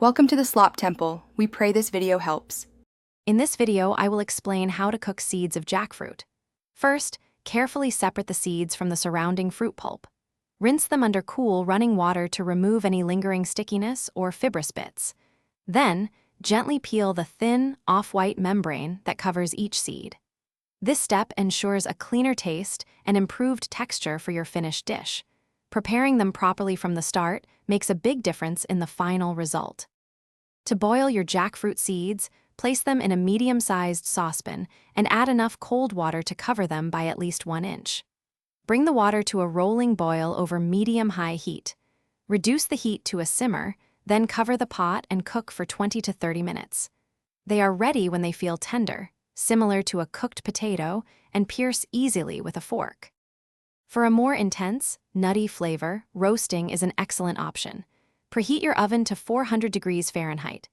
Welcome to the Slop Temple. We pray this video helps. In this video, I will explain how to cook seeds of jackfruit. First, carefully separate the seeds from the surrounding fruit pulp. Rinse them under cool, running water to remove any lingering stickiness or fibrous bits. Then, gently peel the thin, off-white membrane that covers each seed. This step ensures a cleaner taste and improved texture for your finished dish. Preparing them properly from the start makes a big difference in the final result. To boil your jackfruit seeds, place them in a medium-sized saucepan and add enough cold water to cover them by at least 1 inch. Bring the water to a rolling boil over medium-high heat. Reduce the heat to a simmer, then cover the pot and cook for 20 to 30 minutes. They are ready when they feel tender, similar to a cooked potato, and pierce easily with a fork. For a more intense, nutty flavor, roasting is an excellent option. Preheat your oven to 400 degrees Fahrenheit.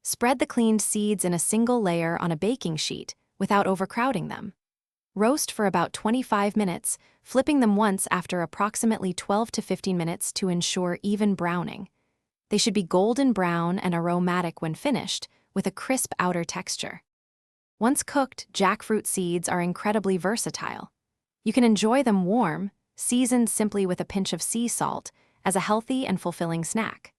Spread the cleaned seeds in a single layer on a baking sheet without overcrowding them. Roast for about 25 minutes, flipping them once after approximately 12 to 15 minutes to ensure even browning. They should be golden brown and aromatic when finished, with a crisp outer texture. Once cooked, jackfruit seeds are incredibly versatile. You can enjoy them warm, seasoned simply with a pinch of sea salt, as a healthy and fulfilling snack.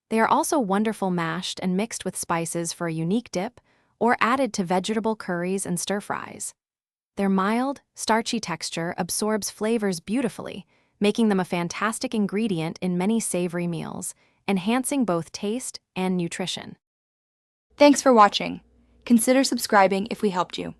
They are also wonderful mashed and mixed with spices for a unique dip, or added to vegetable curries and stir-fries. Their mild, starchy texture absorbs flavors beautifully, making them a fantastic ingredient in many savory meals, enhancing both taste and nutrition. Thanks for watching. Consider subscribing if we helped you.